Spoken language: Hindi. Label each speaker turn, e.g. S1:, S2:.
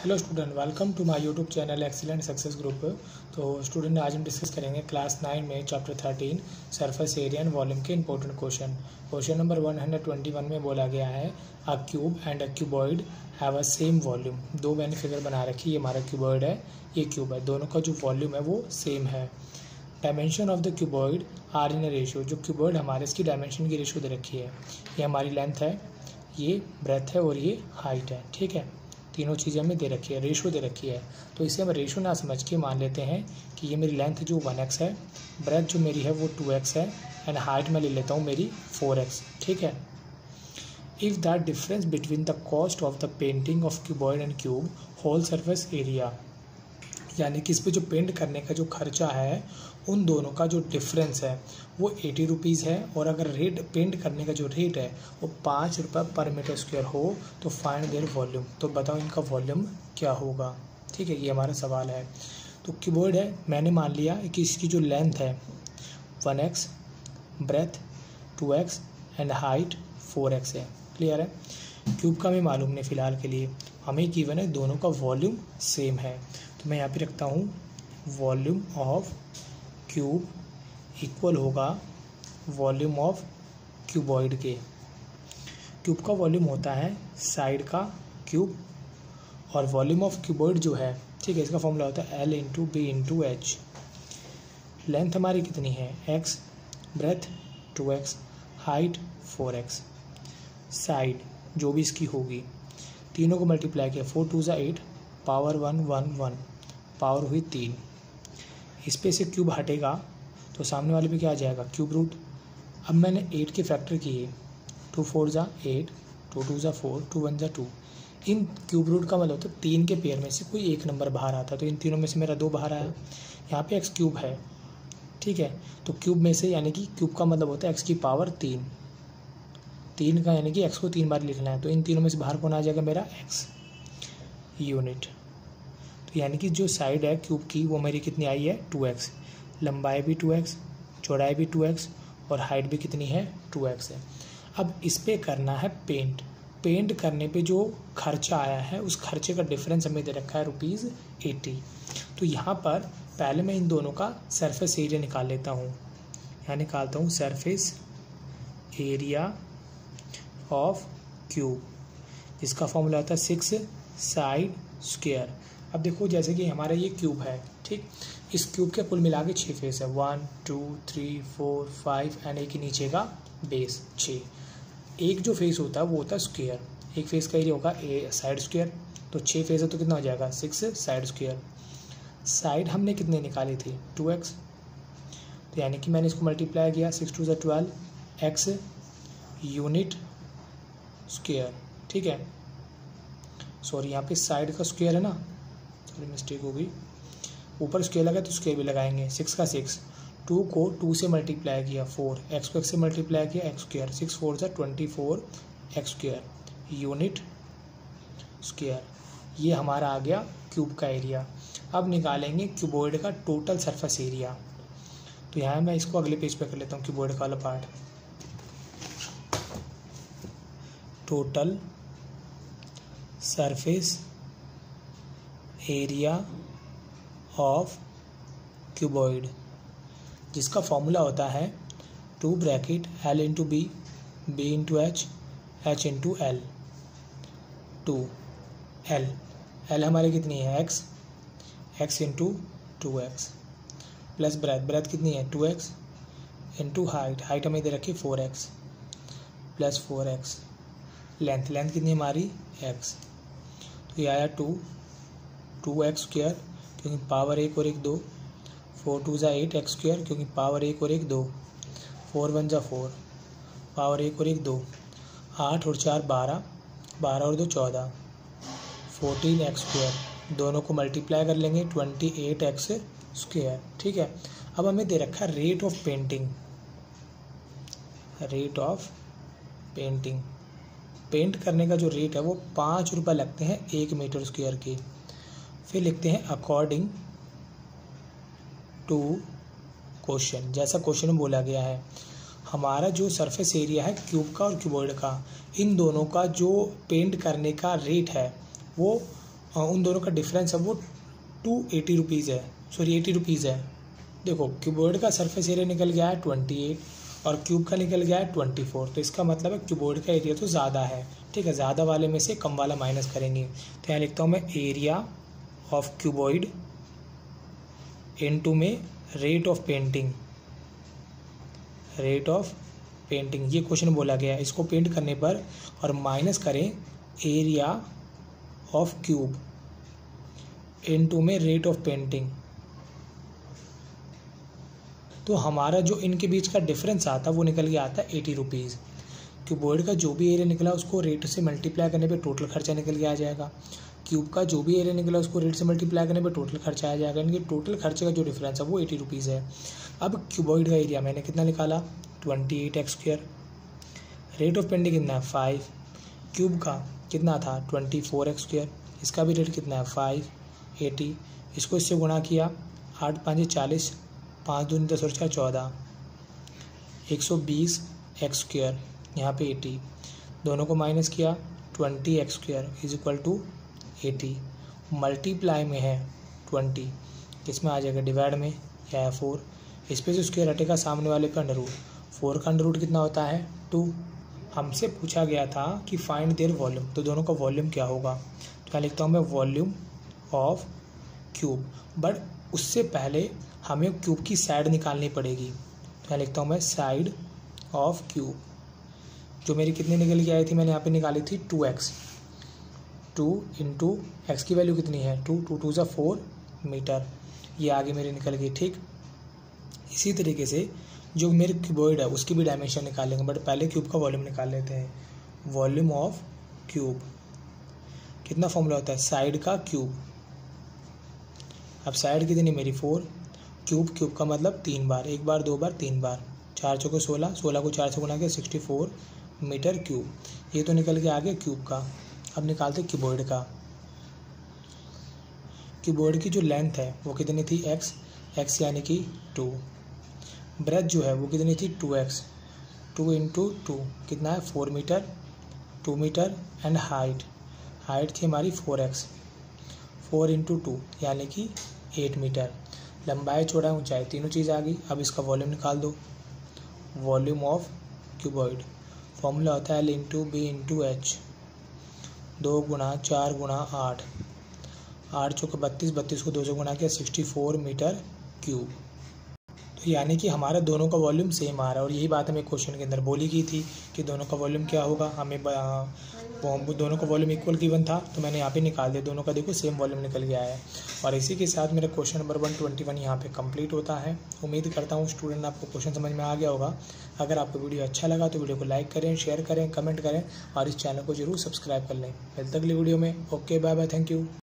S1: Hello student, welcome to my YouTube channel excellent success group. तो स्टूडेंट आज हम डिस्कस करेंगे क्लास 9 में chapter 13 surface area and volume के इंपॉर्टेंट क्वेश्चन नंबर 121 में बोला गया है a cube and a cuboid have a same volume. दो मैंने फिगर बना रखी है, ये हमारा क्यूबॉइड है, ये क्यूब है, दोनों का जो वॉल्यूम है वो सेम है। Dimension of the cuboid are in ratio, जो क्यूबॉइड हमारे इसकी डायमेंशन की रेशियो दे रखी है। ये हमारी लेंथ है, ये ब्रेथ है और ये हाइट है। ठीक है, तीनों चीज़ें हमें दे रखी है, रेशो दे रखी है। तो इसे हम रेशो ना समझ के मान लेते हैं कि ये मेरी लेंथ जो 1x है, ब्रेथ जो मेरी है वो 2x है एंड हाइट मैं ले लेता हूँ मेरी 4x। ठीक है। If that difference between the cost of the painting of cuboid and cube whole surface area, यानी कि इस पर जो पेंट करने का जो खर्चा है उन दोनों का जो डिफरेंस है वो 80 रुपीज़ है, और अगर रेट पेंट करने का जो रेट है वो 5 रुपये पर मीटर स्क्वायर हो तो फाइंड देयर वॉल्यूम। तो बताओ इनका वॉल्यूम क्या होगा। ठीक है, ये हमारा सवाल है। तो कीबोर्ड है, मैंने मान लिया कि इसकी जो लेंथ है 1x, breath 2x and height 4x है। क्लियर है। क्यूब का हमें मालूम नहीं फ़िलहाल के लिए, हमें गिवन है दोनों का वॉल्यूम सेम है। तो मैं यहाँ पे रखता हूँ वॉल्यूम ऑफ क्यूब इक्वल होगा वॉल्यूम ऑफ क्यूबॉइड के। क्यूब का वॉल्यूम होता है साइड का क्यूब, और वॉल्यूम ऑफ क्यूबॉइड जो है, ठीक है, इसका फॉर्मूला होता है L into b into h. Length हमारी कितनी है x, breath 2x, height 4x, side जो भी इसकी होगी तीनों को मल्टीप्लाई किया, 4 2 8, पावर 1 1 1, पावर हुई 3। इस पे से क्यूब हटेगा तो सामने वाले पे क्या आ जाएगा, क्यूब रूट। अब मैंने 8 के फैक्टर किए, 2 4 8, 2 2 4, 2 1 2। इन क्यूब रूट का मतलब होता है 3 के पेयर में से कोई एक नंबर बाहर आता है, तो इन तीनों में से मेरा 2 बाहर आया। यहाँ पे x क्यूब है, ठीक है, तो क्यूब में से यानी कि क्यूब का मतलब होता है x की पावर 3 का, यानी कि x को 3 बार लिखना है। तो इन तीनों में से बाहर कौन आ जाएगा, मेरा x यूनिट। तो यानी कि जो साइड है क्यूब की वो मेरी कितनी आई है 2x, लंबाई भी 2x, चौड़ाई भी 2x और हाइट भी कितनी है 2x है। अब इस पे करना है पेंट। पेंट करने पे जो खर्चा आया है उस खर्चे का डिफरेंस हमें दे रखा है ₹80। तो यहाँ पर पहले मैं इन दोनों का सरफेस एरिया निकाल लेता हूँ। यहाँ निकालता हूँ सरफेस एरिया ऑफ क्यूब, जिसका फॉर्मूला आता है 6 साइड स्क्वायर। अब देखो जैसे कि हमारा ये क्यूब है, ठीक, इस क्यूब के कुल मिला के 6 फेस है, 1 2 3 4 5 एंड एक ही नीचे का बेस 6। एक जो फेस होता है वो होता है स्क्वायर, एक फेस का एरिया होगा ए साइड स्क्वायर। तो 6 फेस है तो कितना हो जाएगा 6 साइड स्क्वायर। साइड हमने कितने निकाली थी 2x, तो यानी कि मैंने इसको मल्टीप्लाई किया, 6 2 12 x यूनिट स्क्वायर। ठीक है, सॉरी यहाँ पे साइड का स्क्वायर है ना, सॉरी मिस्टेक हो गई, ऊपर स्क्वायर लगा तो स्क्वायर भी लगाएंगे। 6 का 6, 2 को 2 से मल्टीप्लाई किया 4, x को x से मल्टीप्लाई किया x square, 6 4 24 x square unit square. ये हमारा आ गया क्यूब का एरिया। अब निकालेंगे क्यूबॉइड का टोटल सरफेस एरिया। तो यहाँ मैं इसको अगले पेज पे कर लेता हूँ, क्यूबॉइड का वाला part. Total surface area of cuboid, जिसका फॉर्मूला होता है 2 bracket L into b, b into h, h into l. 2 L हमारी कितनी है x into 2x, plus breadth कितनी है 2x इंटू हाइट हमें दे रखी 4x प्लस 4x, लेंथ कितनी है हमारी x। तो ये आया 2x स्क्वायर क्योंकि पावर 1 और 1 2, 4 2 8 x स्क्वायर क्योंकि पावर 1 और 1 2, 4 1 4, पावर 1 और 1 2, 8 और 4 12, 12 और 2 14, 14x स्क्वायर। दोनों को मल्टीप्लाई कर लेंगे 28x स्क्वायर। ठीक है, अब हमें दे रखा है रेट ऑफ पेंटिंग। पेंट करने का जो रेट है वो 5 रुपये लगते हैं 1 मीटर स्क्वायर के। फिर लिखते हैं अकॉर्डिंग टू क्वेश्चन, जैसा क्वेश्चन में बोला गया है हमारा जो सरफेस एरिया है क्यूब का और क्यूबॉइड का, इन दोनों का जो पेंट करने का रेट है वो उन दोनों का डिफरेंस है वो 280 रुपीज़ है, सॉरी 80 रुपीज़ है। देखो क्यूबॉइड का सरफेस एरिया निकल गया है 28 और क्यूब का निकल गया है 24, तो इसका मतलब है क्यूबॉइड का एरिया तो ज़्यादा है, ठीक है। ज़्यादा वाले में से कम वाला माइनस करेंगे, तो यहाँ लिखता हूँ मैं एरिया ऑफ क्यूबॉइड इनटू में rate of painting, rate of painting ये क्वेश्चन बोला गया है। इसको पेंट करने पर और माइनस करें एरिया ऑफ क्यूब इनटू में रेट ऑफ पेंटिंग, तो हमारा जो इनके बीच का डिफरेंस आता है वो निकल के आता है 80 रुपीज़। क्यूबॉइड का जो भी एरिया निकला उसको रेट से मल्टीप्लाई करने पे टोटल खर्चा निकल के आ जाएगा। क्यूब का जो भी एरिया निकला उसको रेट से मल्टीप्लाई करने पे टोटल खर्चा आ जाएगा। इनके टोटल खर्चे का जो डिफरेंस है वो 80 रुपीज़ है। अब क्यूबॉइड का एरिया मैंने कितना निकाला 28x², रेट ऑफ पेंटिंग कितना है 5, क्यूब का कितना था 24x², इसका भी रेट कितना है 5, 80, इसको इससे गुणा किया 8 5 40, 5 दूनी 10 और 4 14, 120x², यहाँ पे 80, दोनों को माइनस किया 20x² is equal to 80, multiply में है 20, किस में आ जाएगा डिवाइड में, या है 4, इस पे जो स्क्वायर हटेगा सामने वाले का अंडर रूट, 4 का अंडर रूट कितना होता है 2। हमसे पूछा गया था कि फाइंड देयर वॉल्यूम, तो दोनों का वॉल्यूम क्या होगा, तो यहाँ लिखता हूँ मैं वॉल्यूम ऑफ क्यूब, बट उससे पहले हमें क्यूब की साइड निकालनी पड़ेगी, तो यहाँ लिखता हूँ मैं साइड ऑफ क्यूब, जो मेरी कितनी निकल के आई थी, मैंने यहाँ पे निकाली थी 2x, 2 इंटू एक्स की वैल्यू कितनी है 2, 2 2 4 मीटर, ये आगे मेरी निकल गई, ठीक। इसी तरीके से जो मेरे क्यूबॉइड है उसकी भी डायमेंशन निकालेंगे, बट पहले क्यूब का वॉल्यूम निकाल लेते हैं। वॉल्यूम ऑफ क्यूब कितना फॉर्मूला होता है, साइड का क्यूब, अब साइड कितनी मेरी 4, क्यूब क्यूब का मतलब 3 बार, 1 बार 2 बार 3 बार, 4 चौके 16, 16 को 4 से गुणा किया 64 मीटर क्यूब, ये तो निकल के आगे क्यूब का। अब निकालते क्यूबॉइड का, क्यूबॉइड की जो लेंथ है वो कितनी थी x यानी कि 2, ब्रेथ जो है वो कितनी थी 2x, 2 इंटू 2 कितना है 4 मीटर, 2 मीटर, एंड हाइट थी हमारी 4x, 4 इंटू 2 यानी कि 8 मीटर, लंबाई चौड़ाई ऊंचाई तीनों चीज़ आ गई। अब इसका वॉल्यूम निकाल दो, वॉल्यूम ऑफ क्यूबॉइड फॉर्मूला होता है L into b into h, 2 गुणा 4 गुणा 8, 8 चौके 32, 32 को 2 से गुणा किया 64 मीटर क्यूब, तो यानी कि हमारा दोनों का वॉल्यूम सेम आ रहा है। और यही बात हमें क्वेश्चन के अंदर बोली गई थी कि दोनों का वॉल्यूम क्या होगा, हमें दोनों का वॉल्यूम इक्वल गिवन था, तो मैंने यहाँ पे निकाल दिया, दोनों का देखो सेम वॉल्यूम निकल गया है। और इसी के साथ मेरा क्वेश्चन नंबर 121 यहाँ पे कंप्लीट होता है। उम्मीद करता हूँ स्टूडेंट आपको क्वेश्चन समझ में आ गया होगा। अगर आपको वीडियो अच्छा लगा तो वीडियो को लाइक करें, शेयर करें, कमेंट करें और इस चैनल को जरूर सब्सक्राइब कर लें। मिलते अगली वीडियो में। Okay, bye bye, thank you.